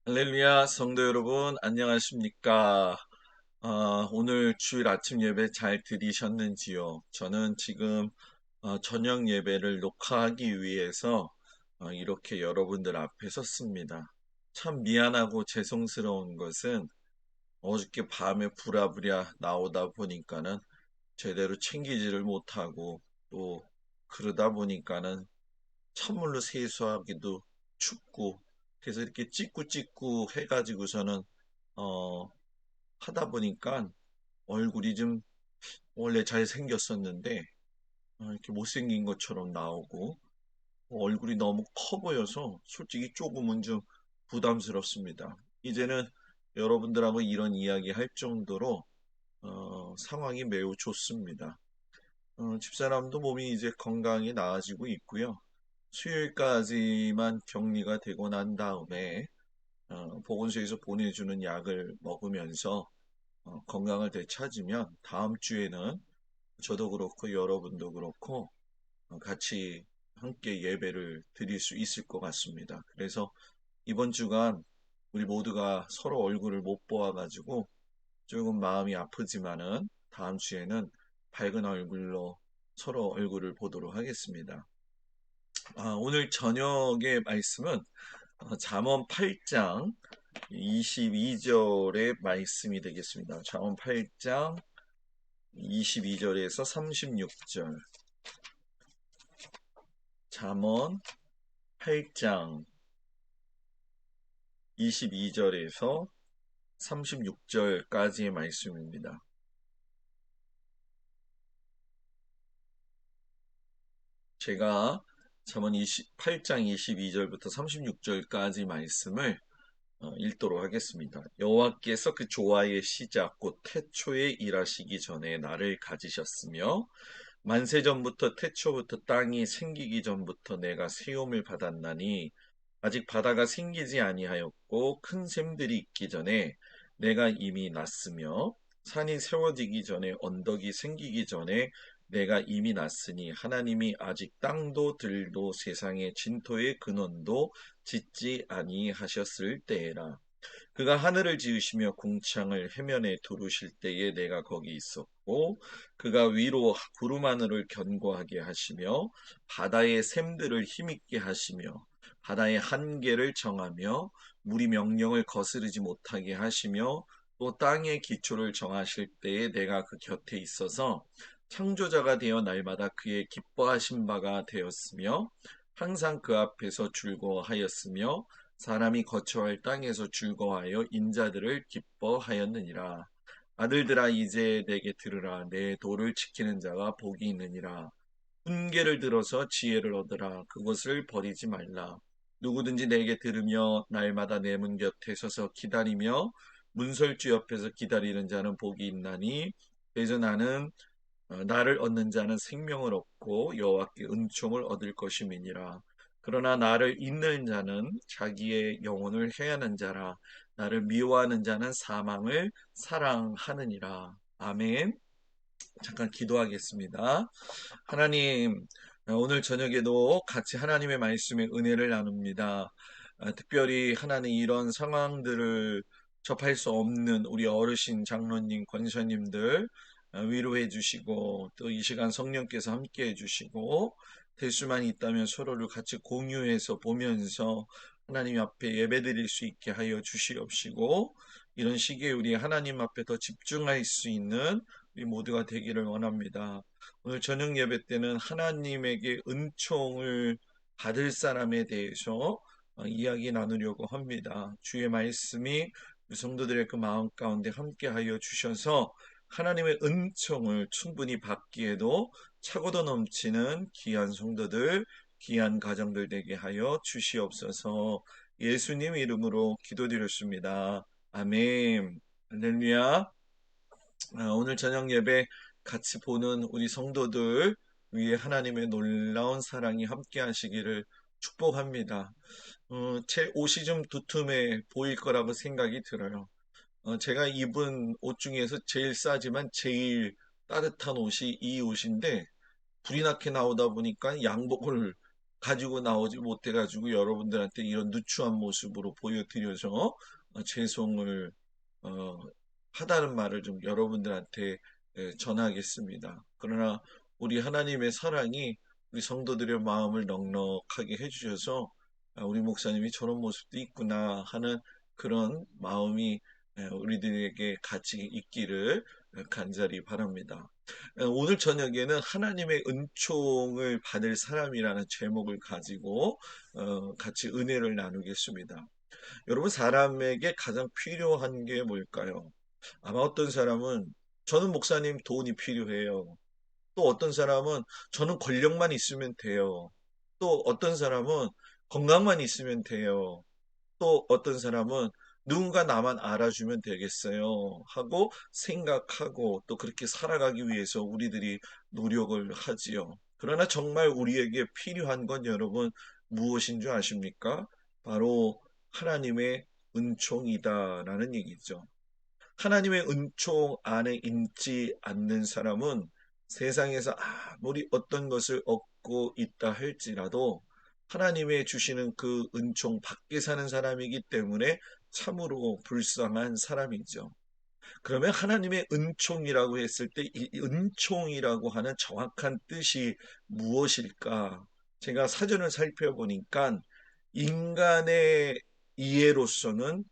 할렐루야, 성도 여러분, 안녕하십니까? 오늘 주일 아침 예배 잘 드리셨는지요? 저는 지금 저녁 예배를 녹화하기 위해서 이렇게 여러분들 앞에 섰습니다. 참 미안하고 죄송스러운 것은 어저께 밤에 부랴부랴 나오다 보니까는 제대로 챙기지를 못하고 또 그러다 보니까는 찬물로 세수하기도 춥고 그래서 이렇게 찍고 해가지고서는 어, 하다 보니까 얼굴이 좀 원래 잘생겼었는데 이렇게 못생긴 것처럼 나오고 얼굴이 너무 커 보여서 솔직히 조금은 좀 부담스럽습니다. 이제는 여러분들하고 이런 이야기 할 정도로 상황이 매우 좋습니다. 집사람도 몸이 이제 건강히 나아지고 있고요. 수요일까지만 격리가 되고 난 다음에 보건소에서 보내주는 약을 먹으면서 건강을 되찾으면 다음 주에는 저도 그렇고 여러분도 그렇고 같이 함께 예배를 드릴 수 있을 것 같습니다. 그래서 이번 주간 우리 모두가 서로 얼굴을 못 보아가지고 조금 마음이 아프지만은 다음 주에는 밝은 얼굴로 서로 얼굴을 보도록 하겠습니다. 오늘 저녁의 말씀은 잠언 8장 22절의 말씀이 되겠습니다. 잠언 8장 22절에서 36절. 잠언 8장 22절에서 36절까지의 말씀입니다. 제가 잠언 8장 22절부터 36절까지 말씀을 읽도록 하겠습니다. 여호와께서 그 조화의 시작 곧 태초에 일하시기 전에 나를 가지셨으며 만세전부터 태초부터 땅이 생기기 전부터 내가 세움을 받았나니 아직 바다가 생기지 아니하였고 큰 샘들이 있기 전에 내가 이미 났으며 산이 세워지기 전에 언덕이 생기기 전에 내가 이미 났으니 하나님이 아직 땅도 들도 세상의 진토의 근원도 짓지 아니하셨을 때에라. 그가 하늘을 지으시며 궁창을 해면에 두르실 때에 내가 거기 있었고 그가 위로 구름 하늘을 견고하게 하시며 바다의 샘들을 힘있게 하시며 바다의 한계를 정하며 물이 명령을 거스르지 못하게 하시며 또 땅의 기초를 정하실 때에 내가 그 곁에 있어서 창조자가 되어 날마다 그의 기뻐하신 바가 되었으며 항상 그 앞에서 즐거워하였으며 사람이 거처할 땅에서 즐거워하여 인자들을 기뻐하였느니라. 아들들아 이제 내게 들으라. 내 도를 지키는 자가 복이 있느니라. 훈계를 들어서 지혜를 얻으라. 그것을 버리지 말라. 누구든지 내게 들으며 날마다 내 문 곁에 서서 기다리며 문설주 옆에서 기다리는 자는 복이 있나니 그래서 나는 나를 얻는 자는 생명을 얻고 여호와께 은총을 얻을 것임이니라. 그러나 나를 잊는 자는 자기의 영혼을 해하는 자라. 나를 미워하는 자는 사망을 사랑하느니라. 아멘. 잠깐 기도하겠습니다. 하나님, 오늘 저녁에도 같이 하나님의 말씀에 은혜를 나눕니다. 특별히 하나님 이런 상황들을 접할 수 없는 우리 어르신 장로님, 권사님들 위로해 주시고 또 이 시간 성령께서 함께 해 주시고 될 수만 있다면 서로를 같이 공유해서 보면서 하나님 앞에 예배드릴 수 있게 하여 주시옵시고 이런 시기에 우리 하나님 앞에 더 집중할 수 있는 우리 모두가 되기를 원합니다. 오늘 저녁 예배 때는 하나님에게 은총을 받을 사람에 대해서 이야기 나누려고 합니다. 주의 말씀이 우리 성도들의 그 마음 가운데 함께하여 주셔서 하나님의 은총을 충분히 받기에도 차고도 넘치는 귀한 성도들, 귀한 가정들 되게 하여 주시옵소서. 예수님 이름으로 기도드렸습니다. 아멘. 할렐루야. 오늘 저녁 예배 같이 보는 우리 성도들 위에 하나님의 놀라운 사랑이 함께 하시기를 축복합니다. 제 옷이 좀 두툼해 보일 거라고 생각이 들어요. 제가 입은 옷 중에서 제일 싸지만 제일 따뜻한 옷이 이 옷인데 불이 나게 나오다 보니까 양복을 가지고 나오지 못해가지고 여러분들한테 이런 누추한 모습으로 보여드려서 죄송을 어, 하다는 말을 좀 여러분들한테 전하겠습니다. 그러나 우리 하나님의 사랑이 우리 성도들의 마음을 넉넉하게 해주셔서 우리 목사님이 저런 모습도 있구나 하는 그런 마음이 우리들에게 같이 있기를 간절히 바랍니다. 오늘 저녁에는 하나님의 은총을 받을 사람이라는 제목을 가지고 같이 은혜를 나누겠습니다. 여러분, 사람에게 가장 필요한 게 뭘까요? 아마 어떤 사람은 저는 목사님 돈이 필요해요. 또 어떤 사람은 저는 권력만 있으면 돼요. 또 어떤 사람은 건강만 있으면 돼요. 또 어떤 사람은 누군가 나만 알아주면 되겠어요 하고 생각하고 또 그렇게 살아가기 위해서 우리들이 노력을 하지요. 그러나 정말 우리에게 필요한 건 여러분 무엇인 줄 아십니까? 바로 하나님의 은총이다라는 얘기죠. 하나님의 은총 안에 있지 않는 사람은 세상에서 아무리 어떤 것을 얻고 있다 할지라도 하나님의 주시는 그 은총 밖에 사는 사람이기 때문에 참으로 불쌍한 사람이죠. 그러면 하나님의 은총이라고 했을 때 이 은총이라고 하는 정확한 뜻이 무엇일까? 제가 사전을 살펴보니까 인간의 이해로서는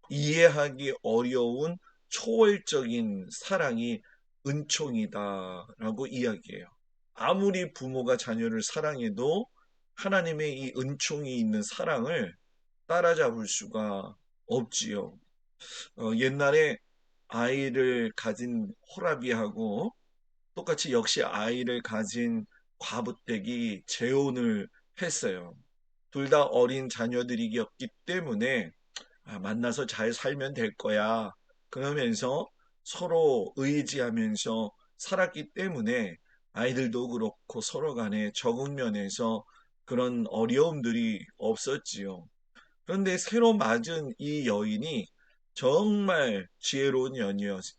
이해하기 어려운 초월적인 사랑이 은총이다라고 이야기해요. 아무리 부모가 자녀를 사랑해도 하나님의 이 은총이 있는 사랑을 따라잡을 수가 없지요. 옛날에 아이를 가진 호라비하고 똑같이 역시 아이를 가진 과부댁이 재혼을 했어요. 둘 다 어린 자녀들이었기 때문에 만나서 잘 살면 될 거야. 그러면서 서로 의지하면서 살았기 때문에 아이들도 그렇고 서로 간에 적응 면에서 그런 어려움들이 없었지요. 그런데 새로 맞은 이 여인이 정말 지혜로운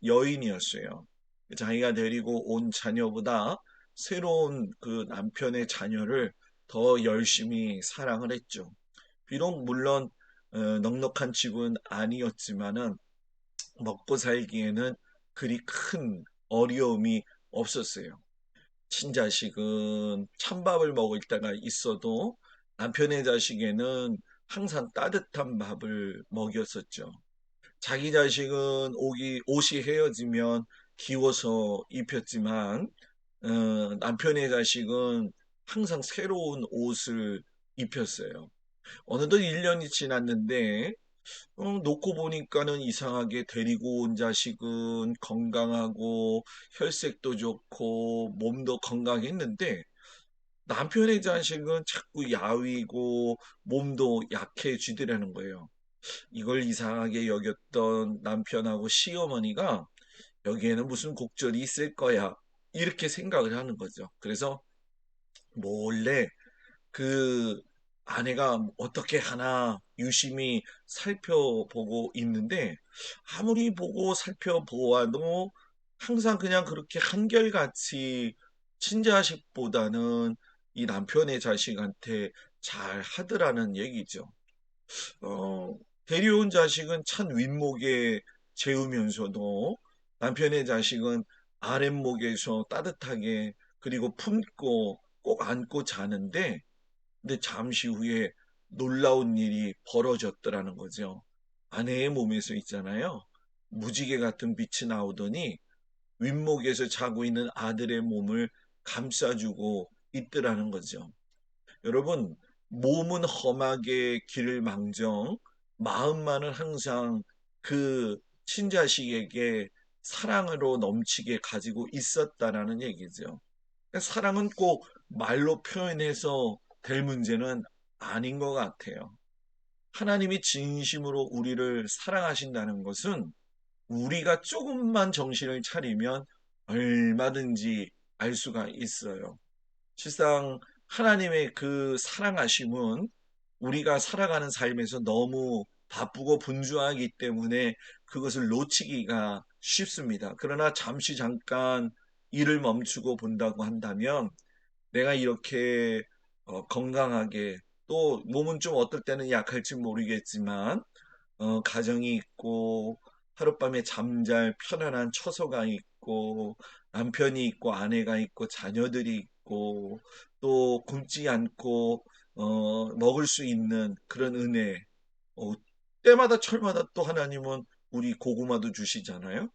여인이었어요. 자기가 데리고 온 자녀보다 새로운 그 남편의 자녀를 더 열심히 사랑을 했죠. 비록 물론 넉넉한 집은 아니었지만은 먹고 살기에는 그리 큰 어려움이 없었어요. 친자식은 찬밥을 먹을 때가 있어도 남편의 자식에는 항상 따뜻한 밥을 먹였었죠. 자기 자식은 옷이 헤어지면 기워서 입혔지만 남편의 자식은 항상 새로운 옷을 입혔어요. 어느덧 1년이 지났는데 놓고 보니까는 이상하게 데리고 온 자식은 건강하고 혈색도 좋고 몸도 건강했는데 남편의 자식은 자꾸 야위고 몸도 약해지더라는 거예요. 이걸 이상하게 여겼던 남편하고 시어머니가 여기에는 무슨 곡절이 있을 거야. 이렇게 생각을 하는 거죠. 그래서 몰래 그 아내가 어떻게 하나 유심히 살펴보고 있는데 아무리 보고 살펴보아도 항상 그냥 그렇게 한결같이 친자식보다는 이 남편의 자식한테 잘 하더라는 얘기죠. 어, 데려온 자식은 찬 윗목에 재우면서도 남편의 자식은 아랫목에서 따뜻하게 그리고 품고 꼭 안고 자는데 근데 잠시 후에 놀라운 일이 벌어졌더라는 거죠. 아내의 몸에서 있잖아요. 무지개 같은 빛이 나오더니 윗목에서 자고 있는 아들의 몸을 감싸주고 있더라는 거죠. 여러분, 몸은 험하게 길을 망정, 마음만은 항상 그 친자식에게 사랑으로 넘치게 가지고 있었다라는 얘기죠. 그러니까 사랑은 꼭 말로 표현해서 될 문제는 아닌 것 같아요. 하나님이 진심으로 우리를 사랑하신다는 것은 우리가 조금만 정신을 차리면 얼마든지 알 수가 있어요. 실상 하나님의 그 사랑하심은 우리가 살아가는 삶에서 너무 바쁘고 분주하기 때문에 그것을 놓치기가 쉽습니다. 그러나 잠시 잠깐 일을 멈추고 본다고 한다면 내가 이렇게 건강하게, 또 몸은 좀 어떨 때는 약할지 모르겠지만 가정이 있고 하룻밤에 잠잘 편안한 처소가 있고 남편이 있고 아내가 있고 자녀들이 있고 또 굶지 않고 먹을 수 있는 그런 은혜. 어, 때마다 철마다 또 하나님은 우리 고구마도 주시잖아요.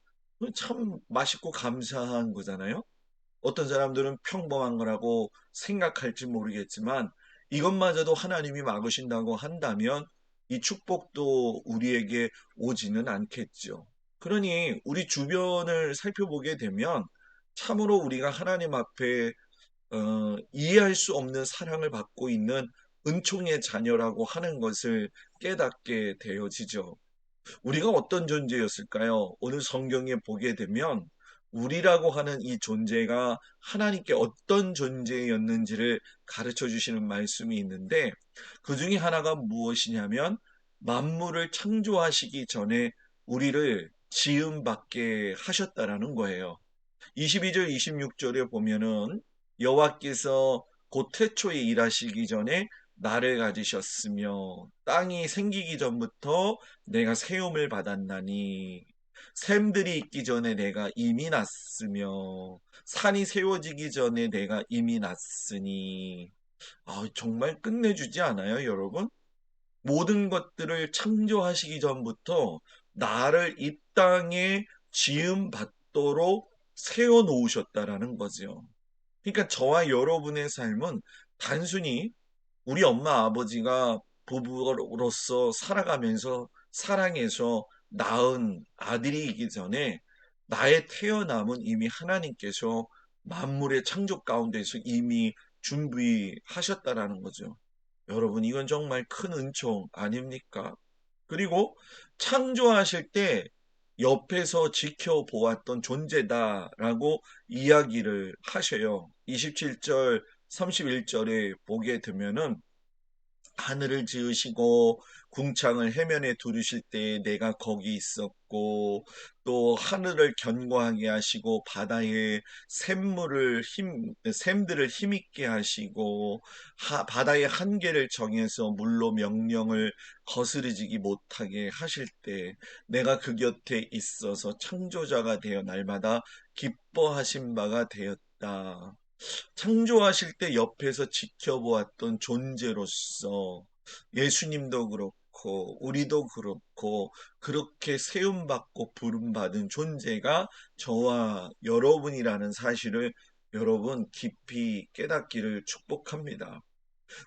참 맛있고 감사한 거잖아요. 어떤 사람들은 평범한 거라고 생각할지 모르겠지만 이것마저도 하나님이 막으신다고 한다면 이 축복도 우리에게 오지는 않겠죠. 그러니 우리 주변을 살펴보게 되면 참으로 우리가 하나님 앞에 이해할 수 없는 사랑을 받고 있는 은총의 자녀라고 하는 것을 깨닫게 되어지죠. 우리가 어떤 존재였을까요? 오늘 성경에 보게 되면 우리라고 하는 이 존재가 하나님께 어떤 존재였는지를 가르쳐 주시는 말씀이 있는데 그 중에 하나가 무엇이냐면 만물을 창조하시기 전에 우리를 지음받게 하셨다라는 거예요. 22절, 26절에 보면은 여호와께서 곧 태초에 일하시기 전에 나를 가지셨으며 땅이 생기기 전부터 내가 세움을 받았나니 샘들이 있기 전에 내가 이미 났으며 산이 세워지기 전에 내가 이미 났으니 정말 끝내주지 않아요, 여러분? 모든 것들을 창조하시기 전부터 나를 이 땅에 지음 받도록 세워 놓으셨다라는 거죠. 그러니까 저와 여러분의 삶은 단순히 우리 엄마 아버지가 부부로서 살아가면서 사랑해서 낳은 아들이기 전에 나의 태어남은 이미 하나님께서 만물의 창조 가운데서 이미 준비하셨다라는 거죠. 여러분, 이건 정말 큰 은총 아닙니까? 그리고 창조하실 때 옆에서 지켜보았던 존재다라고 이야기를 하셔요. 27절, 31절에 보게 되면은 하늘을 지으시고 궁창을 해면에 두르실 때 내가 거기 있었고 또 하늘을 견고하게 하시고 바다의 샘들을 힘있게 하시고 바다의 한계를 정해서 물로 명령을 거스르지기 못하게 하실 때 내가 그 곁에 있어서 창조자가 되어 날마다 기뻐하신 바가 되었다. 창조하실 때 옆에서 지켜보았던 존재로서 예수님도 그렇고 우리도 그렇고 그렇게 세움받고 부름받은 존재가 저와 여러분이라는 사실을 여러분 깊이 깨닫기를 축복합니다.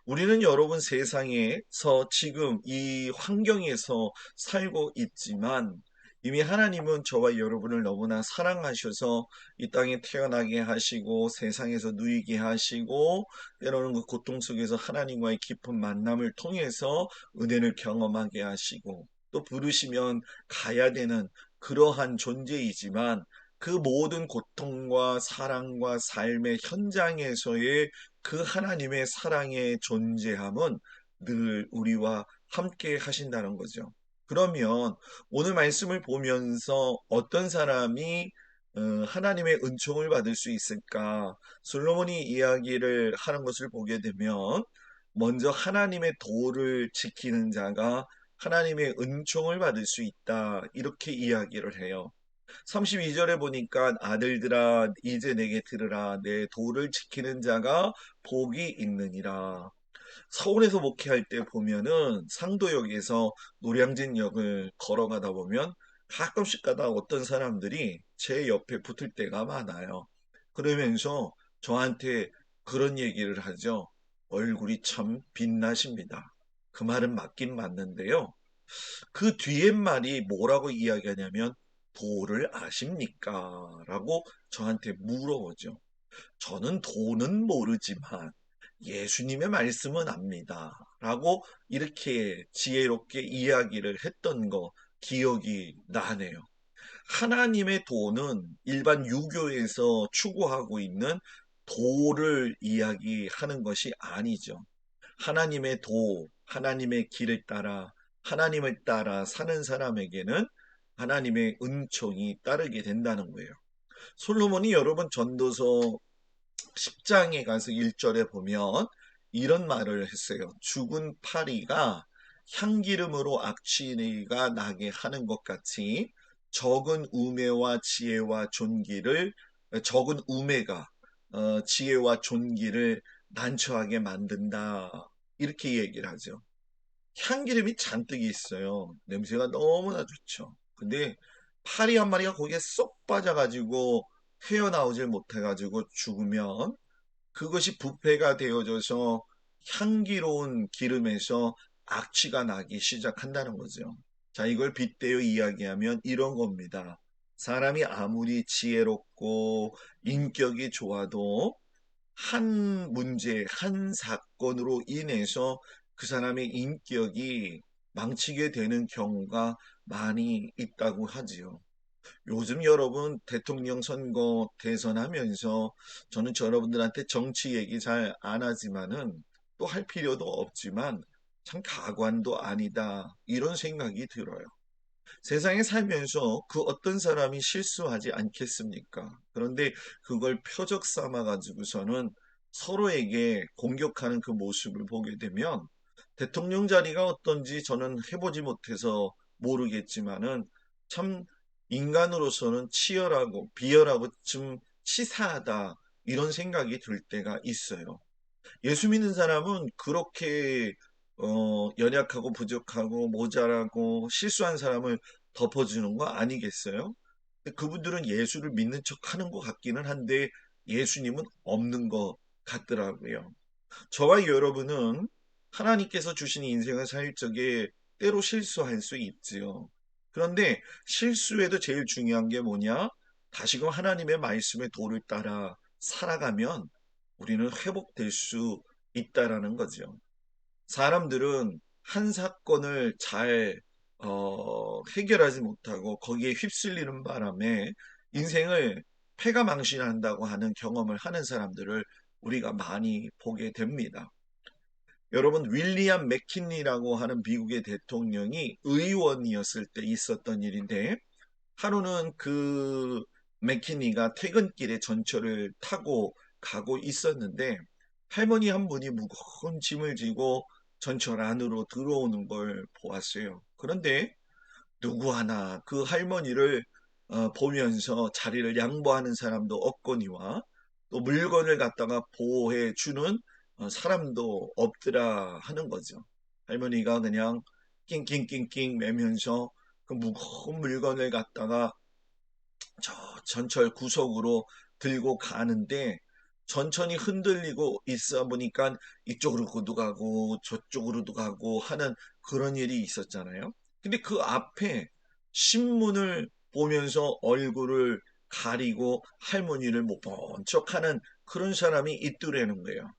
우리는 여러분 세상에서 지금 이 환경에서 살고 있지만 이미 하나님은 저와 여러분을 너무나 사랑하셔서 이 땅에 태어나게 하시고 세상에서 누이게 하시고 때로는 그 고통 속에서 하나님과의 깊은 만남을 통해서 은혜를 경험하게 하시고 또 부르시면 가야 되는 그러한 존재이지만 그 모든 고통과 사랑과 삶의 현장에서의 그 하나님의 사랑의 존재함은 늘 우리와 함께 하신다는 거죠. 그러면 오늘 말씀을 보면서 어떤 사람이 하나님의 은총을 받을 수 있을까? 솔로몬이 이야기를 하는 것을 보게 되면 먼저 하나님의 도를 지키는 자가 하나님의 은총을 받을 수 있다. 이렇게 이야기를 해요. 32절에 보니까 아들들아 이제 내게 들으라 내 도를 지키는 자가 복이 있느니라. 서울에서 목회할 때 보면은 상도역에서 노량진역을 걸어가다 보면 가끔씩 가다 어떤 사람들이 제 옆에 붙을 때가 많아요. 그러면서 저한테 그런 얘기를 하죠. 얼굴이 참 빛나십니다. 그 말은 맞긴 맞는데요. 그 뒤에 말이 뭐라고 이야기하냐면 도를 아십니까? 라고 저한테 물어보죠. 저는 도는 모르지만 예수님의 말씀은 압니다. 라고 이렇게 지혜롭게 이야기를 했던 거 기억이 나네요. 하나님의 도는 일반 유교에서 추구하고 있는 도를 이야기하는 것이 아니죠. 하나님의 도, 하나님의 길을 따라 하나님을 따라 사는 사람에게는 하나님의 은총이 따르게 된다는 거예요. 솔로몬이 여러분 전도서 10장에 가서 1절에 보면 이런 말을 했어요. 죽은 파리가 향기름으로 악취가 나게 하는 것 같이 적은 우매와 지혜와 존귀를 적은 우매가 지혜와 존귀를 난처하게 만든다. 이렇게 얘기를 하죠. 향기름이 잔뜩 있어요. 냄새가 너무나 좋죠. 근데 파리 한 마리가 거기에 쏙 빠져가지고 헤어나오질 못해가지고 죽으면 그것이 부패가 되어져서 향기로운 기름에서 악취가 나기 시작한다는 거죠. 자, 이걸 빗대어 이야기하면 이런 겁니다. 사람이 아무리 지혜롭고 인격이 좋아도 한 문제, 한 사건으로 인해서 그 사람의 인격이 망치게 되는 경우가 많이 있다고 하지요. 요즘 여러분 대통령 선거 대선하면서 저는 여러분들한테 정치 얘기 잘 안 하지만은 또 할 필요도 없지만 참 가관도 아니다 이런 생각이 들어요. 세상에 살면서 그 어떤 사람이 실수하지 않겠습니까? 그런데 그걸 표적 삼아 가지고서는 서로에게 공격하는 그 모습을 보게 되면 대통령 자리가 어떤지 저는 해보지 못해서 모르겠지만은 참 인간으로서는 치열하고 비열하고 좀 치사하다 이런 생각이 들 때가 있어요. 예수 믿는 사람은 그렇게 연약하고 부족하고 모자라고 실수한 사람을 덮어주는 거 아니겠어요? 근데 그분들은 예수를 믿는 척 하는 것 같기는 한데 예수님은 없는 것 같더라고요. 저와 여러분은 하나님께서 주신 인생을 살 적에 때로 실수할 수 있지요. 그런데 실수에도 제일 중요한 게 뭐냐? 다시금 하나님의 말씀의 도를 따라 살아가면 우리는 회복될 수 있다라는 거죠. 사람들은 한 사건을 잘 해결하지 못하고 거기에 휩쓸리는 바람에 인생을 패가망신한다고 하는 경험을 하는 사람들을 우리가 많이 보게 됩니다. 여러분 윌리엄 맥킨리라고 하는 미국의 대통령이 의원이었을 때 있었던 일인데 하루는 그 맥키니가 퇴근길에 전철을 타고 가고 있었는데 할머니 한 분이 무거운 짐을 지고 전철 안으로 들어오는 걸 보았어요. 그런데 누구 하나 그 할머니를 보면서 자리를 양보하는 사람도 없거니와 또 물건을 갖다가 보호해 주는 사람도 없더라 하는 거죠. 할머니가 그냥 낑낑낑낑 매면서 그 무거운 물건을 갖다가 저 전철 구석으로 들고 가는데 전천이 흔들리고 있어 보니까 이쪽으로도 가고 저쪽으로도 가고 하는 그런 일이 있었잖아요. 근데 그 앞에 신문을 보면서 얼굴을 가리고 할머니를 못 본 척하는 그런 사람이 있더라는 거예요.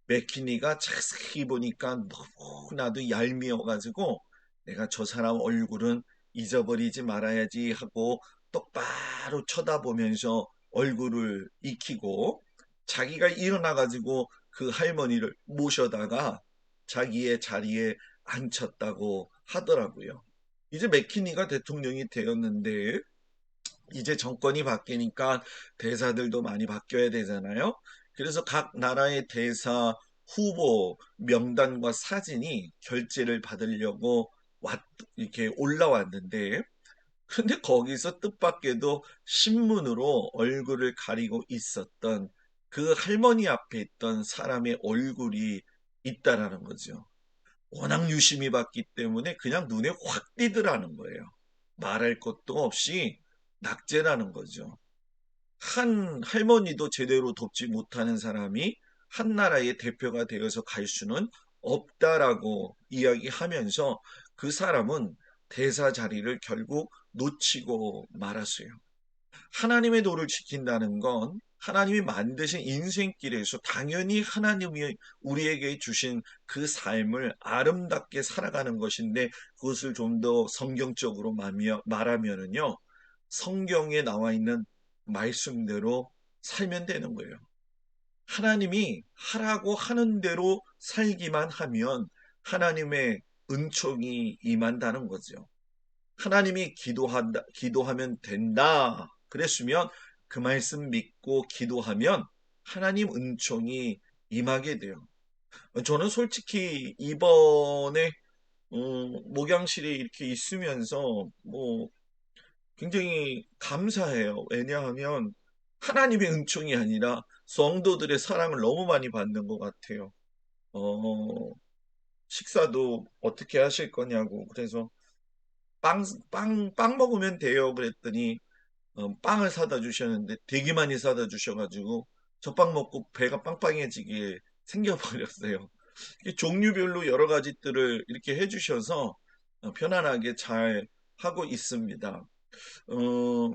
맥키니가 자세히 보니까 너무나도 얄미워가지고 내가 저 사람 얼굴은 잊어버리지 말아야지 하고 똑바로 쳐다보면서 얼굴을 익히고 자기가 일어나가지고 그 할머니를 모셔다가 자기의 자리에 앉혔다고 하더라고요. 이제 맥키니가 대통령이 되었는데 이제 정권이 바뀌니까 대사들도 많이 바뀌어야 되잖아요. 그래서 각 나라의 대사 후보 명단과 사진이 결제를 받으려고 이렇게 올라왔는데, 근데 거기서 뜻밖에도 신문으로 얼굴을 가리고 있었던 그 할머니 앞에 있던 사람의 얼굴이 있다라는 거죠. 워낙 유심히 봤기 때문에 그냥 눈에 확 띄더라는 거예요. 말할 것도 없이 낙제라는 거죠. 한 할머니도 제대로 돕지 못하는 사람이 한 나라의 대표가 되어서 갈 수는 없다라고 이야기하면서 그 사람은 대사 자리를 결국 놓치고 말았어요. 하나님의 도를 지킨다는 건 하나님이 만드신 인생길에서 당연히 하나님이 우리에게 주신 그 삶을 아름답게 살아가는 것인데 그것을 좀 더 성경적으로 말하면은요. 성경에 나와 있는 말씀대로 살면 되는 거예요. 하나님이 하라고 하는 대로 살기만 하면 하나님의 은총이 임한다는 거죠. 하나님이 기도하면 된다. 그랬으면 그 말씀 믿고 기도하면 하나님 은총이 임하게 돼요. 저는 솔직히 이번에 목양실에 이렇게 있으면서 뭐 굉장히 감사해요. 왜냐하면 하나님의 은총이 아니라 성도들의 사랑을 너무 많이 받는 것 같아요. 어, 식사도 어떻게 하실 거냐고. 그래서 빵 먹으면 돼요. 그랬더니 빵을 사다 주셨는데 되게 많이 사다 주셔가지고 저 빵 먹고 배가 빵빵해지게 생겨버렸어요. 종류별로 여러 가지들을 이렇게 해주셔서 편안하게 잘 하고 있습니다. 어,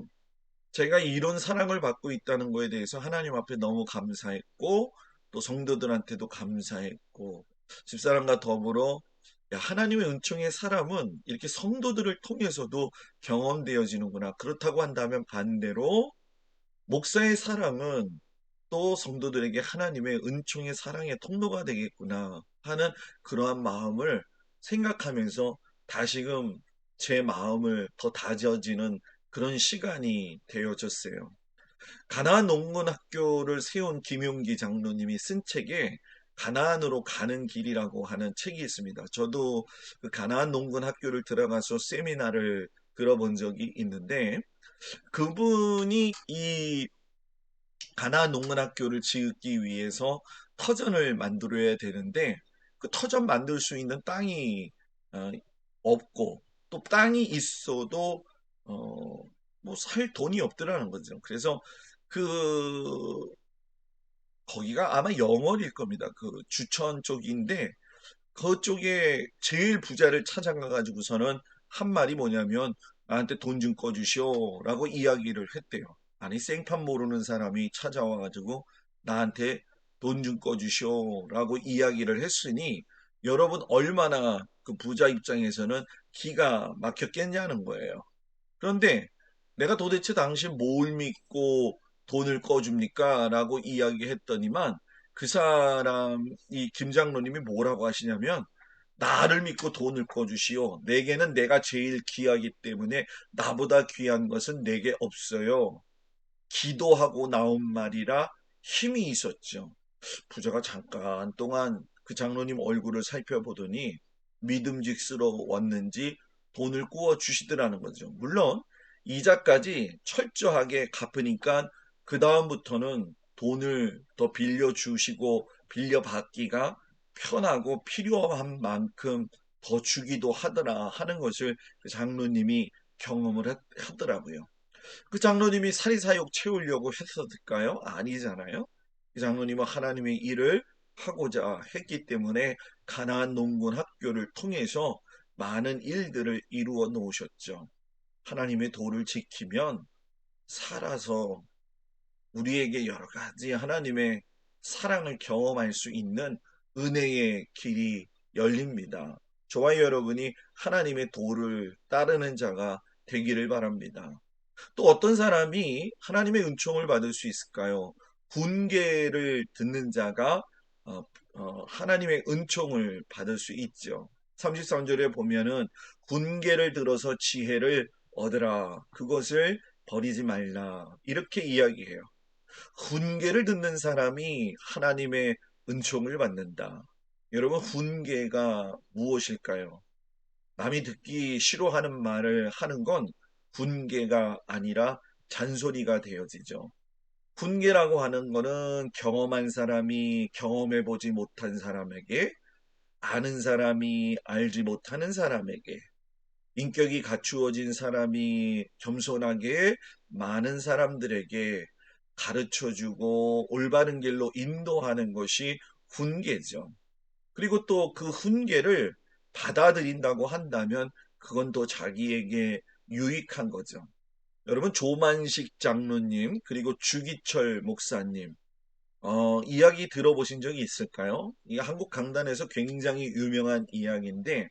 제가 이런 사랑을 받고 있다는 거에 대해서 하나님 앞에 너무 감사했고, 또 성도들한테도 감사했고, 집사람과 더불어 야, 하나님의 은총의 사람은 이렇게 성도들을 통해서도 경험되어지는구나. 그렇다고 한다면 반대로 목사의 사랑은 또 성도들에게 하나님의 은총의 사랑의 통로가 되겠구나 하는 그러한 마음을 생각하면서 다시금 제 마음을 더 다져지는 그런 시간이 되어졌어요. 가나안 농문학교를 세운 김용기 장로님이 쓴 책에 가나안으로 가는 길이라고 하는 책이 있습니다. 저도 그 가나안 농군학교를 들어가서 세미나를 들어본 적이 있는데 그분이 이 가나안 농문학교를 짓기 위해서 터전을 만들어야 되는데 그 터전 만들 수 있는 땅이 어, 없고 또 땅이 있어도 뭐 살 돈이 없더라는 거죠. 그래서 그 거기가 아마 영월일 겁니다. 그 주천 쪽인데 그쪽에 제일 부자를 찾아가 가지고서는 한 말이 뭐냐면 나한테 돈 좀 꺼주시오라고 이야기를 했대요. 아니 생판 모르는 사람이 찾아와 가지고 나한테 돈 좀 꺼주시오라고 이야기를 했으니 여러분 얼마나 그 부자 입장에서는 기가 막혔겠냐는 거예요. 그런데 내가 도대체 당신 뭘 믿고 돈을 꺼줍니까? 라고 이야기했더니만 그 사람, 이 김장로님이 뭐라고 하시냐면 나를 믿고 돈을 꺼주시오. 내게는 내가 제일 귀하기 때문에 나보다 귀한 것은 내게 없어요. 기도하고 나온 말이라 힘이 있었죠. 부자가 잠깐 동안 그 장로님 얼굴을 살펴보더니 믿음직스러웠는지 돈을 구워 주시더라는 거죠. 물론 이자까지 철저하게 갚으니까 그 다음부터는 돈을 더 빌려주시고 빌려받기가 편하고 필요한 만큼 더 주기도 하더라 하는 것을 그 장로님이 경험을 하더라고요. 그 장로님이 사리사욕 채우려고 했었을까요? 아니잖아요. 그 장로님은 하나님의 일을 하고자 했기 때문에 가나안 농군 학교를 통해서 많은 일들을 이루어 놓으셨죠. 하나님의 도를 지키면 살아서 우리에게 여러 가지 하나님의 사랑을 경험할 수 있는 은혜의 길이 열립니다. 저와 여러분이 하나님의 도를 따르는 자가 되기를 바랍니다. 또 어떤 사람이 하나님의 은총을 받을 수 있을까요? 훈계를 듣는 자가 하나님의 은총을 받을 수 있죠. 33절에 보면은 훈계를 들어서 지혜를 얻으라. 그것을 버리지 말라. 이렇게 이야기해요. 훈계를 듣는 사람이 하나님의 은총을 받는다. 여러분, 훈계가 무엇일까요? 남이 듣기 싫어하는 말을 하는 건 훈계가 아니라 잔소리가 되어지죠. 훈계라고 하는 거는 경험한 사람이 경험해보지 못한 사람에게, 아는 사람이 알지 못하는 사람에게, 인격이 갖추어진 사람이 겸손하게 많은 사람들에게 가르쳐주고 올바른 길로 인도하는 것이 훈계죠. 그리고 또 그 훈계를 받아들인다고 한다면 그건 또 자기에게 유익한 거죠. 여러분 조만식 장로님 그리고 주기철 목사님 이야기 들어보신 적이 있을까요? 이게 한국 강단에서 굉장히 유명한 이야기인데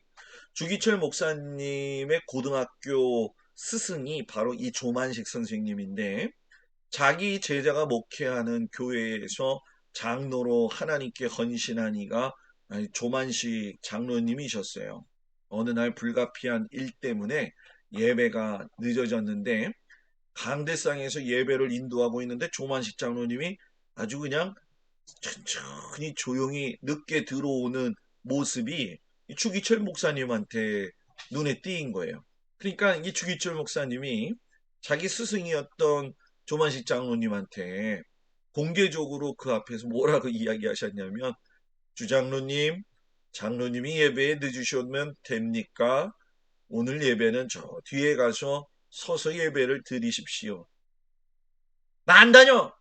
주기철 목사님의 고등학교 스승이 바로 이 조만식 선생님인데 자기 제자가 목회하는 교회에서 장로로 하나님께 헌신한 이가 조만식 장로님이셨어요. 어느 날 불가피한 일 때문에 예배가 늦어졌는데 강대상에서 예배를 인도하고 있는데 조만식 장로님이 아주 그냥 천천히 조용히 늦게 들어오는 모습이 이 주기철 목사님한테 눈에 띄인 거예요. 그러니까 이 주기철 목사님이 자기 스승이었던 조만식 장로님한테 공개적으로 그 앞에서 뭐라고 이야기하셨냐면, 주장로님, 장로님이 예배에 늦으시면 됩니까? 오늘 예배는 저 뒤에 가서 서서 예배를 드리십시오. 나 안 다녀!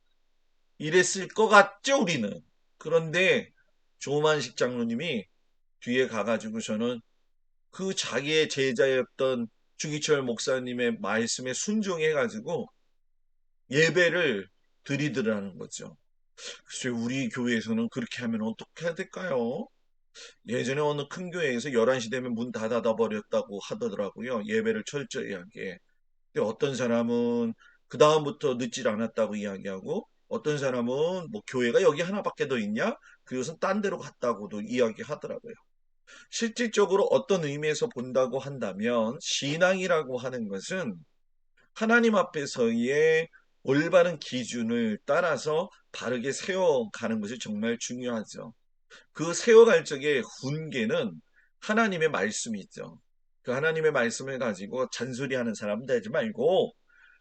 이랬을 것 같죠, 우리는. 그런데 조만식 장로님이 뒤에 가가지고서는 그 자기의 제자였던 주기철 목사님의 말씀에 순종해가지고 예배를 드리더라는 거죠. 글쎄, 우리 교회에서는 그렇게 하면 어떻게 해야 될까요? 예전에 어느 큰 교회에서 11시 되면 문 닫아 버렸다고 하더라고요. 예배를 철저히 하게. 근데 어떤 사람은 그 다음부터 늦질 않았다고 이야기하고, 어떤 사람은 뭐 교회가 여기 하나밖에 더 있냐? 그것은 딴 데로 갔다고도 이야기하더라고요. 실질적으로 어떤 의미에서 본다고 한다면, 신앙이라고 하는 것은 하나님 앞에서의 올바른 기준을 따라서 바르게 세워가는 것이 정말 중요하죠. 그 세워갈 적에 훈계는 하나님의 말씀이죠. 그 하나님의 말씀을 가지고 잔소리하는 사람 되지 말고,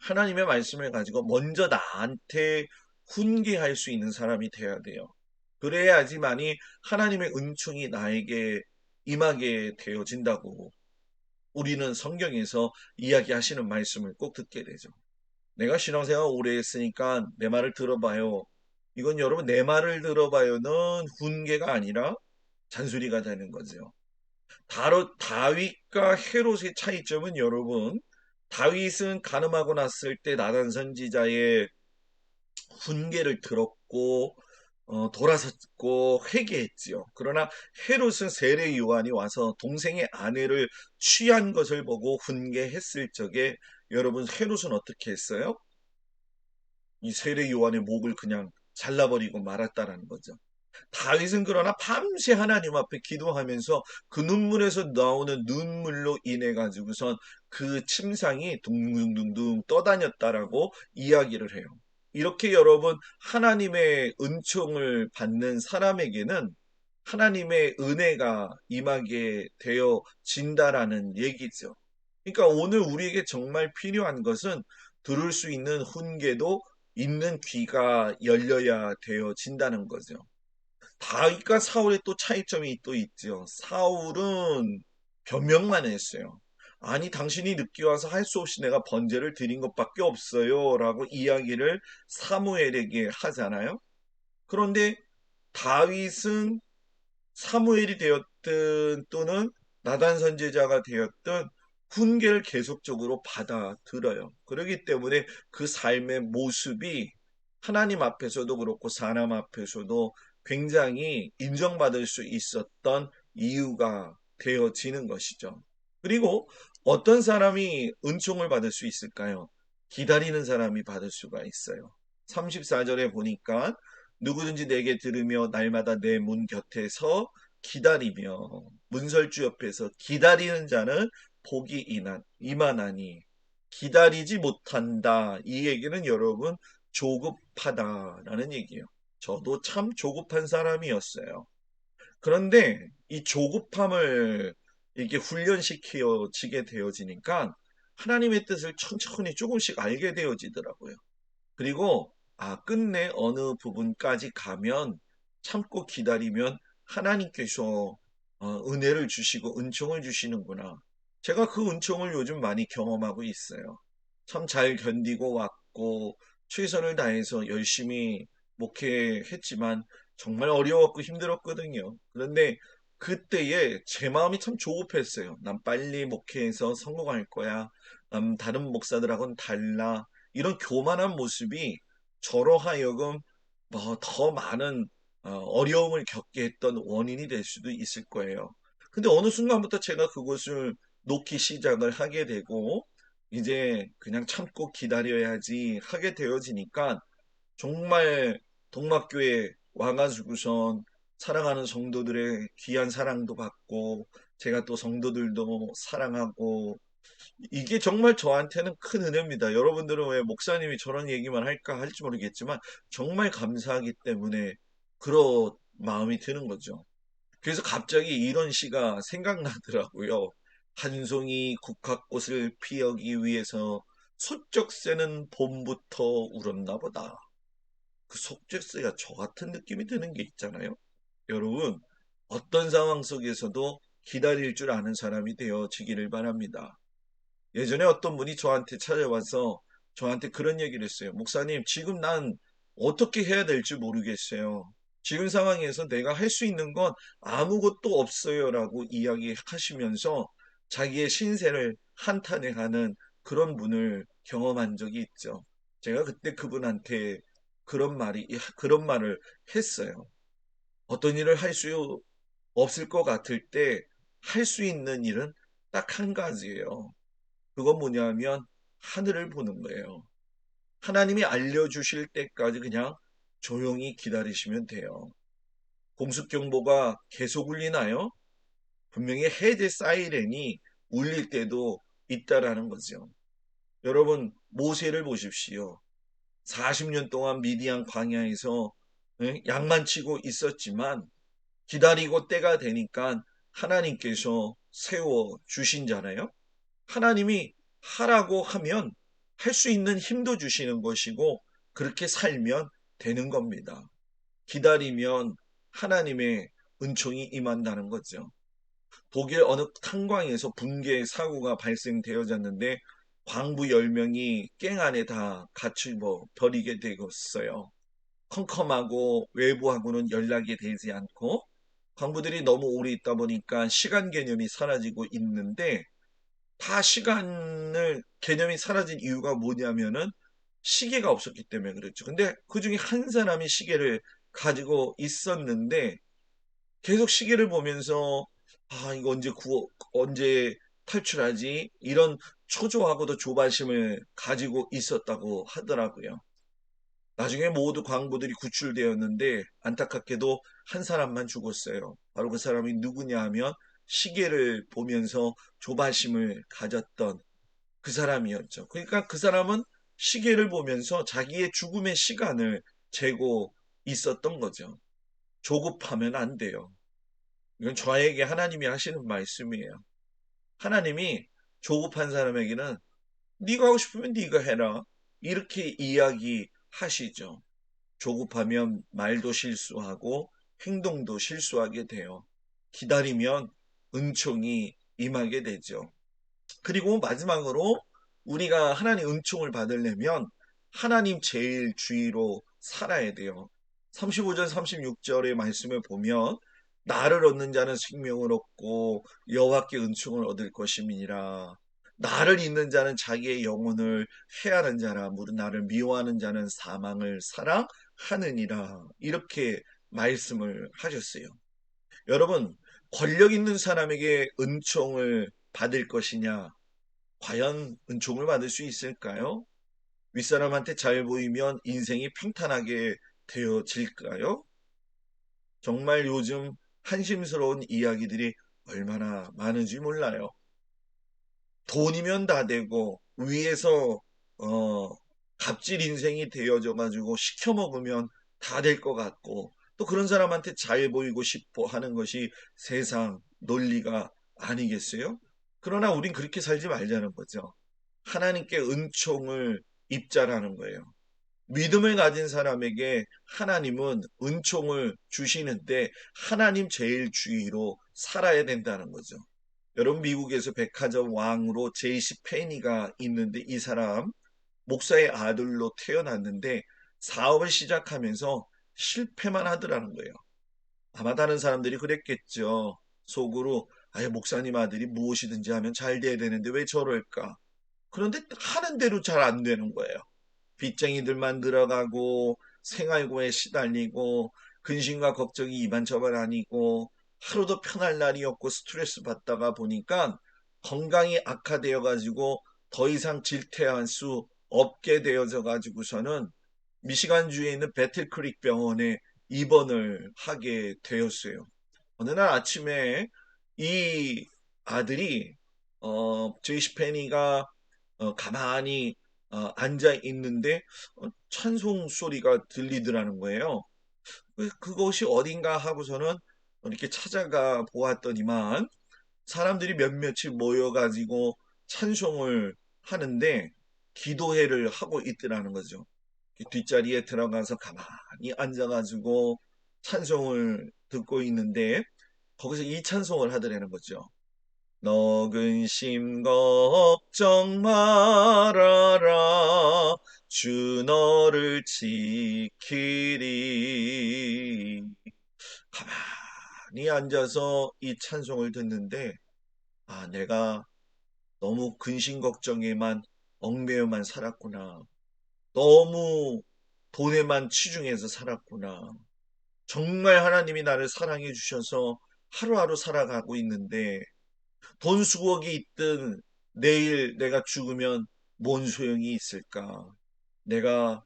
하나님의 말씀을 가지고 먼저 나한테 훈계할 수 있는 사람이 돼야 돼요. 그래야지만이 하나님의 은총이 나에게 임하게 되어진다고 우리는 성경에서 이야기하시는 말씀을 꼭 듣게 되죠. 내가 신앙생활 오래 했으니까 내 말을 들어봐요. 이건 여러분, 내 말을 들어봐요는 훈계가 아니라 잔소리가 되는 거죠. 다윗과 헤롯의 차이점은, 여러분, 다윗은 간음하고 났을 때 나단 선지자의 훈계를 들었고 돌아섰고 회개했지요. 그러나 헤롯은 세례 요한이 와서 동생의 아내를 취한 것을 보고 훈계했을 적에, 여러분, 헤롯은 어떻게 했어요? 이 세례 요한의 목을 그냥 잘라버리고 말았다라는 거죠. 다윗은 그러나 밤새 하나님 앞에 기도하면서 그 눈물에서 나오는 눈물로 인해 가지고선 그 침상이 둥둥둥둥 떠다녔다라고 이야기를 해요. 이렇게 여러분, 하나님의 은총을 받는 사람에게는 하나님의 은혜가 임하게 되어진다라는 얘기죠. 그러니까 오늘 우리에게 정말 필요한 것은 들을 수 있는 훈계도 있는 귀가 열려야 되어진다는 거죠. 다윗과 사울의 또 차이점이 또 있죠. 사울은 변명만 했어요. 아니, 당신이 늦게 와서 할 수 없이 내가 번제를 드린 것밖에 없어요 라고 이야기를 사무엘에게 하잖아요. 그런데 다윗은 사무엘이 되었든 또는 나단 선지자가 되었든 훈계를 계속적으로 받아들어요. 그렇기 때문에 그 삶의 모습이 하나님 앞에서도 그렇고 사람 앞에서도 굉장히 인정받을 수 있었던 이유가 되어지는 것이죠. 그리고 어떤 사람이 은총을 받을 수 있을까요? 기다리는 사람이 받을 수가 있어요. 34절에 보니까 누구든지 내게 들으며 날마다 내 문 곁에서 기다리며, 문설주 옆에서 기다리는 자는 복이 이만하니, 기다리지 못한다. 이 얘기는 여러분, 조급하다라는 얘기예요. 저도 참 조급한 사람이었어요. 그런데 이 조급함을 이렇게 훈련시켜지게 되어지니까 하나님의 뜻을 천천히 조금씩 알게 되어지더라고요. 그리고 끝내 어느 부분까지 가면 참고 기다리면 하나님께서 은혜를 주시고 은총을 주시는구나. 제가 그 은총을 요즘 많이 경험하고 있어요. 참 잘 견디고 왔고 최선을 다해서 열심히 목회했지만 정말 어려웠고 힘들었거든요. 그런데 그때에 제 마음이 참 조급했어요. 난 빨리 목회해서 성공할 거야. 난 다른 목사들하고는 달라. 이런 교만한 모습이 저로 하여금 뭐 더 많은 어려움을 겪게 했던 원인이 될 수도 있을 거예요. 근데 어느 순간부터 제가 그것을 놓기 시작을 하게 되고, 이제 그냥 참고 기다려야지 하게 되어지니까 정말 동막교회 와가지고선 사랑하는 성도들의 귀한 사랑도 받고, 제가 또 성도들도 사랑하고, 이게 정말 저한테는 큰 은혜입니다. 여러분들은 왜 목사님이 저런 얘기만 할까 할지 모르겠지만 정말 감사하기 때문에 그런 마음이 드는 거죠. 그래서 갑자기 이런 시가 생각나더라고요. 한 송이 국화꽃을 피우기 위해서 소쩍새는 봄부터 울었나 보다. 그 속죄스가 저 같은 느낌이 드는 게 있잖아요. 여러분, 어떤 상황 속에서도 기다릴 줄 아는 사람이 되어지기를 바랍니다. 예전에 어떤 분이 저한테 찾아와서 저한테 그런 얘기를 했어요. 목사님, 지금 난 어떻게 해야 될지 모르겠어요. 지금 상황에서 내가 할 수 있는 건 아무것도 없어요라고 이야기하시면서 자기의 신세를 한탄해하는 그런 분을 경험한 적이 있죠. 제가 그때 그분한테 그런 말을 했어요. 어떤 일을 할 수 없을 것 같을 때 할 수 있는 일은 딱 한 가지예요. 그건 뭐냐면 하늘을 보는 거예요. 하나님이 알려주실 때까지 그냥 조용히 기다리시면 돼요. 공습경보가 계속 울리나요? 분명히 해제 사이렌이 울릴 때도 있다라는 거죠. 여러분, 모세를 보십시오. 40년 동안 미디안 광야에서 양만 치고 있었지만 기다리고 때가 되니까 하나님께서 세워 주신잖아요. 하나님이 하라고 하면 할 수 있는 힘도 주시는 것이고 그렇게 살면 되는 겁니다. 기다리면 하나님의 은총이 임한다는 거죠. 독일 어느 탄광에서 붕괴 사고가 발생되어졌는데 광부 10명이 갱 안에 다 갇혀 버리게 되었어요. 컴컴하고 외부하고는 연락이 되지 않고 광부들이 너무 오래 있다 보니까 시간 개념이 사라지고 있는데 다 시간을 개념이 사라진 이유가 뭐냐면은 시계가 없었기 때문에 그랬죠. 근데 그 중에 한 사람이 시계를 가지고 있었는데 계속 시계를 보면서 이거 언제 탈출하지? 이런 초조하고도 조바심을 가지고 있었다고 하더라고요. 나중에 모두 광부들이 구출되었는데 안타깝게도 한 사람만 죽었어요. 바로 그 사람이 누구냐 하면 시계를 보면서 조바심을 가졌던 그 사람이었죠. 그러니까 그 사람은 시계를 보면서 자기의 죽음의 시간을 재고 있었던 거죠. 조급하면 안 돼요. 이건 저에게 하나님이 하시는 말씀이에요. 하나님이 조급한 사람에게는 네가 하고 싶으면 네가 해라. 이렇게 이야기하시죠. 조급하면 말도 실수하고 행동도 실수하게 돼요. 기다리면 은총이 임하게 되죠. 그리고 마지막으로 우리가 하나님 은총을 받으려면 하나님 제일 주의로 살아야 돼요. 35절 36절의 말씀을 보면 나를 얻는 자는 생명을 얻고 여호와께 은총을 얻을 것임이니라. 나를 잊는 자는 자기의 영혼을 해하는 자라. 무릇 나를 미워하는 자는 사망을 사랑하느니라. 이렇게 말씀을 하셨어요. 여러분, 권력 있는 사람에게 은총을 받을 것이냐? 과연 은총을 받을 수 있을까요? 윗사람한테 잘 보이면 인생이 평탄하게 되어질까요? 정말 요즘 한심스러운 이야기들이 얼마나 많은지 몰라요. 돈이면 다 되고 위에서 어, 갑질 인생이 되어져 가지고 시켜 먹으면 다 될 것 같고 또 그런 사람한테 잘 보이고 싶어 하는 것이 세상 논리가 아니겠어요? 그러나 우린 그렇게 살지 말자는 거죠. 하나님께 은총을 입자라는 거예요. 믿음을 가진 사람에게 하나님은 은총을 주시는데 하나님 제일 주의로 살아야 된다는 거죠. 여러분 미국에서 백화점 왕으로 제이시 페니가 있는데 이 사람 목사의 아들로 태어났는데 사업을 시작하면서 실패만 하더라는 거예요. 아마 다른 사람들이 그랬겠죠. 속으로 아예 목사님 아들이 무엇이든지 하면 잘 돼야 되는데 왜 저럴까? 그런데 하는 대로 잘 안 되는 거예요. 빚쟁이들만 늘어가고 생활고에 시달리고 근심과 걱정이 이만저만 아니고 하루도 편할 날이 없고 스트레스 받다가 보니까 건강이 악화되어 가지고 더 이상 질퇴할 수 없게 되어져 가지고서는 미시간주에 있는 배틀크릭 병원에 입원을 하게 되었어요. 어느 날 아침에 이 아들이 제이시 페니가 가만히 앉아 있는데 찬송 소리가 들리더라는 거예요. 그것이 어딘가 하고서는 이렇게 찾아가 보았더니만 사람들이 몇몇이 모여가지고 찬송을 하는데 기도회를 하고 있더라는 거죠. 뒷자리에 들어가서 가만히 앉아가지고 찬송을 듣고 있는데 거기서 이 찬송을 하더라는 거죠. 너 근심 걱정 말아라 주 너를 지키리. 가만히 앉아서 이 찬송을 듣는데 내가 너무 근심 걱정에만 얽매여만 살았구나. 너무 돈에만 치중해서 살았구나. 정말 하나님이 나를 사랑해 주셔서 하루하루 살아가고 있는데 돈 수억이 있든 내일 내가 죽으면 뭔 소용이 있을까? 내가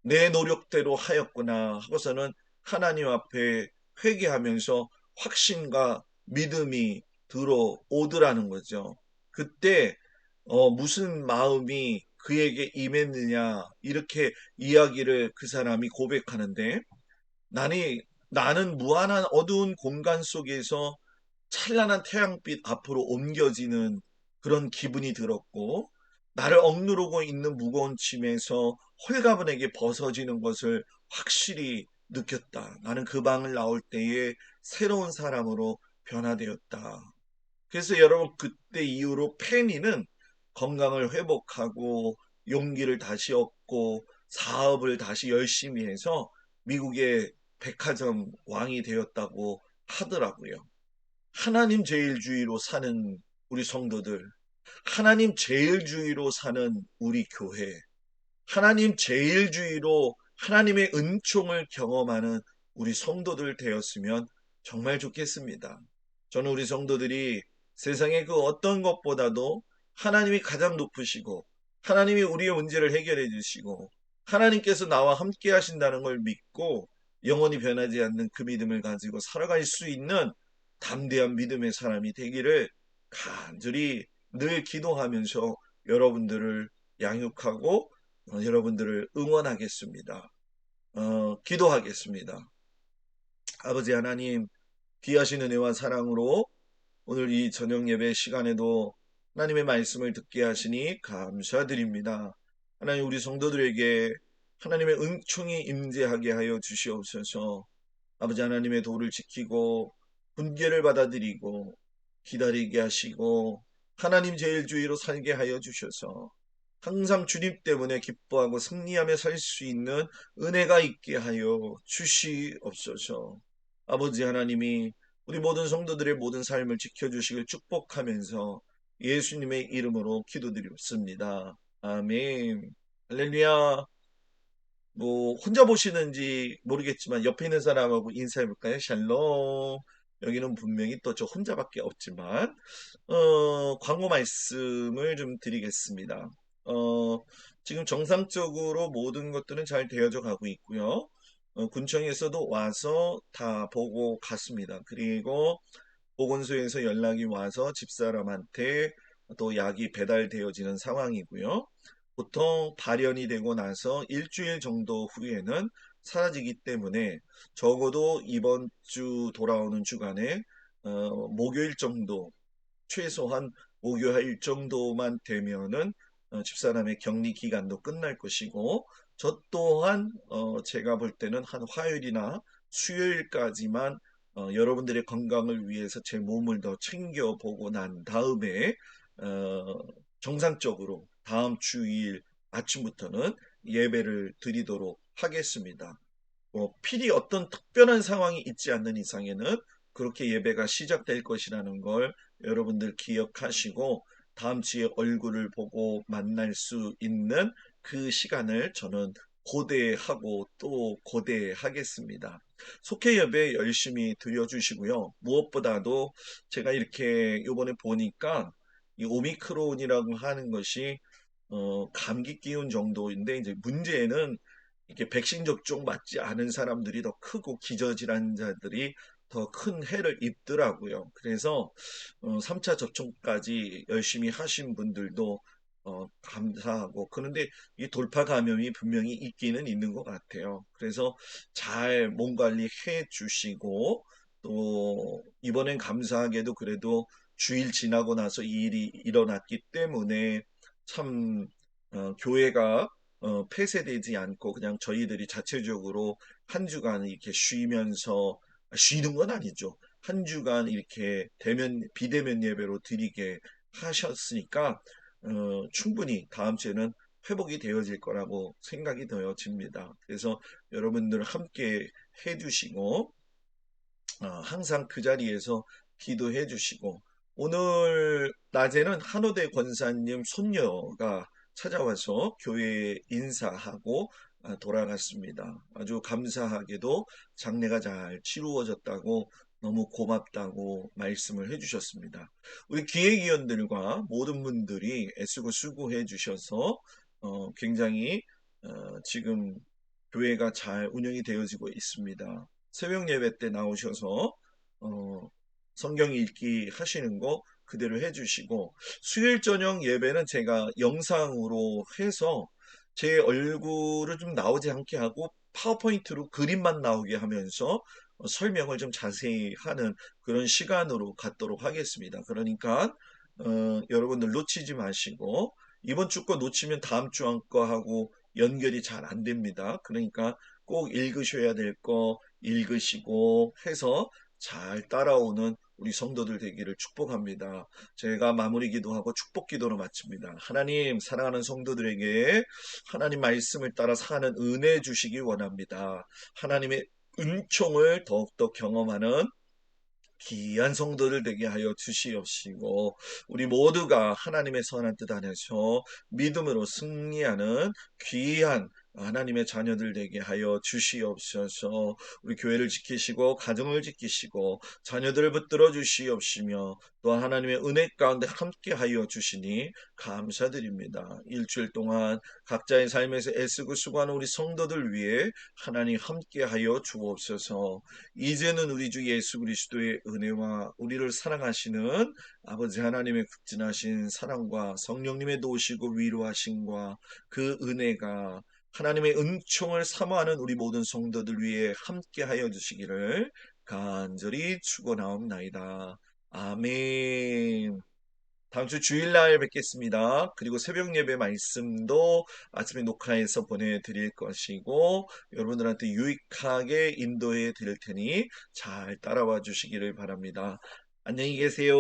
내 노력대로 하였구나 하고서는 하나님 앞에 회개하면서 확신과 믿음이 들어오더라는 거죠. 그때 무슨 마음이 그에게 임했느냐 이렇게 이야기를 그 사람이 고백하는데 나는 무한한 어두운 공간 속에서 찬란한 태양빛 앞으로 옮겨지는 그런 기분이 들었고 나를 억누르고 있는 무거운 짐에서 홀가분하게 벗어지는 것을 확실히 느꼈다. 나는 그 방을 나올 때에 새로운 사람으로 변화되었다. 그래서 여러분 그때 이후로 페니는 건강을 회복하고 용기를 다시 얻고 사업을 다시 열심히 해서 미국의 백화점 왕이 되었다고 하더라고요. 하나님 제일주의로 사는 우리 성도들, 하나님 제일주의로 사는 우리 교회, 하나님 제일주의로 하나님의 은총을 경험하는 우리 성도들 되었으면 정말 좋겠습니다. 저는 우리 성도들이 세상의 그 어떤 것보다도 하나님이 가장 높으시고 하나님이 우리의 문제를 해결해 주시고 하나님께서 나와 함께 하신다는 걸 믿고 영원히 변하지 않는 그 믿음을 가지고 살아갈 수 있는 담대한 믿음의 사람이 되기를 간절히 늘 기도하면서 여러분들을 양육하고 여러분들을 응원하겠습니다. 기도하겠습니다. 아버지 하나님, 귀하신 은혜와 사랑으로 오늘 이 저녁 예배 시간에도 하나님의 말씀을 듣게 하시니 감사드립니다. 하나님 우리 성도들에게 하나님의 은총이 임재하게 하여 주시옵소서. 아버지 하나님의 도를 지키고 분개를 받아들이고 기다리게 하시고 하나님 제일주의로 살게 하여 주셔서 항상 주님 때문에 기뻐하고 승리하며 살 수 있는 은혜가 있게 하여 주시옵소서. 아버지 하나님이 우리 모든 성도들의 모든 삶을 지켜주시길 축복하면서 예수님의 이름으로 기도드렸습니다. 아멘. 할렐루야. 혼자 보시는지 모르겠지만 옆에 있는 사람하고 인사해볼까요? 샬롬. 여기는 분명히 또 저 혼자밖에 없지만, 광고 말씀을 좀 드리겠습니다. 어, 지금 정상적으로 모든 것들은 잘 되어져 가고 있고요. 군청에서도 와서 다 보고 갔습니다. 그리고 보건소에서 연락이 와서 집사람한테 또 약이 배달되어지는 상황이고요. 보통 발현이 되고 나서 일주일 정도 후에는 사라지기 때문에 적어도 이번 주 돌아오는 주간에 목요일 정도, 최소한 목요일 정도만 되면은 집사람의 격리 기간도 끝날 것이고 저 또한 제가 볼 때는 한 화요일이나 수요일까지만 여러분들의 건강을 위해서 제 몸을 더 챙겨보고 난 다음에 어, 정상적으로 다음 주일 아침부터는 예배를 드리도록 하겠습니다. 필히 어떤 특별한 상황이 있지 않는 이상에는 그렇게 예배가 시작될 것이라는 걸 여러분들 기억하시고 다음 주에 얼굴을 보고 만날 수 있는 그 시간을 저는 고대하고 또 고대하겠습니다. 속회 예배 열심히 드려주시고요. 무엇보다도 제가 이렇게 요번에 보니까 이 오미크론이라고 하는 것이 감기 기운 정도인데 이제 문제는 이게 백신 접종 맞지 않은 사람들이 더 크고 기저질환자들이 더 큰 해를 입더라고요. 그래서 3차 접종까지 열심히 하신 분들도 감사하고 그런데 이 돌파 감염이 분명히 있기는 있는 것 같아요. 그래서 잘 몸 관리해 주시고 또 이번엔 감사하게도 그래도 주일 지나고 나서 이 일이 일어났기 때문에 참 교회가 폐쇄되지 않고 그냥 저희들이 자체적으로 한 주간 이렇게 쉬면서 쉬는 건 아니죠. 한 주간 이렇게 비대면 예배로 드리게 하셨으니까 충분히 다음 주에는 회복이 되어질 거라고 생각이 되어집니다. 그래서 여러분들 함께 해주시고 항상 그 자리에서 기도해 주시고 오늘 낮에는 한호대 권사님 손녀가 찾아와서 교회에 인사하고 돌아갔습니다. 아주 감사하게도 장례가 잘 치루어졌다고 너무 고맙다고 말씀을 해주셨습니다. 우리 기획위원들과 모든 분들이 애쓰고 수고해 주셔서 굉장히 지금 교회가 잘 운영이 되어지고 있습니다. 새벽 예배 때 나오셔서 어, 성경 읽기 하시는 거 그대로 해주시고 수요일 저녁 예배는 제가 영상으로 해서 제 얼굴을 좀 나오지 않게 하고 파워포인트로 그림만 나오게 하면서 설명을 좀 자세히 하는 그런 시간으로 갖도록 하겠습니다. 그러니까 여러분들 놓치지 마시고 이번 주 거 놓치면 다음 주 거하고 연결이 잘 안 됩니다. 그러니까 꼭 읽으셔야 될 거 읽으시고 해서 잘 따라오는 우리 성도들 되기를 축복합니다. 제가 마무리 기도하고 축복 기도로 마칩니다. 하나님, 사랑하는 성도들에게 하나님 말씀을 따라 사는 은혜 주시기 원합니다. 하나님의 은총을 더욱더 경험하는 귀한 성도들 되게 하여 주시옵시고 우리 모두가 하나님의 선한 뜻 안에서 믿음으로 승리하는 귀한 하나님의 자녀들 되게 하여 주시옵소서. 우리 교회를 지키시고 가정을 지키시고 자녀들을 붙들어 주시옵시며 또 하나님의 은혜 가운데 함께 하여 주시니 감사드립니다. 일주일 동안 각자의 삶에서 애쓰고 수고하는 우리 성도들 위해 하나님 함께 하여 주옵소서. 이제는 우리 주 예수 그리스도의 은혜와 우리를 사랑하시는 아버지 하나님의 극진하신 사랑과 성령님의 도우시고 위로하심과 그 은혜가 하나님의 은총을 사모하는 우리 모든 성도들 위해 함께 하여 주시기를 간절히 축원하옵나이다. 아멘. 다음 주 주일날 뵙겠습니다. 그리고 새벽 예배 말씀도 아침에 녹화해서 보내드릴 것이고 여러분들한테 유익하게 인도해 드릴 테니 잘 따라와 주시기를 바랍니다. 안녕히 계세요.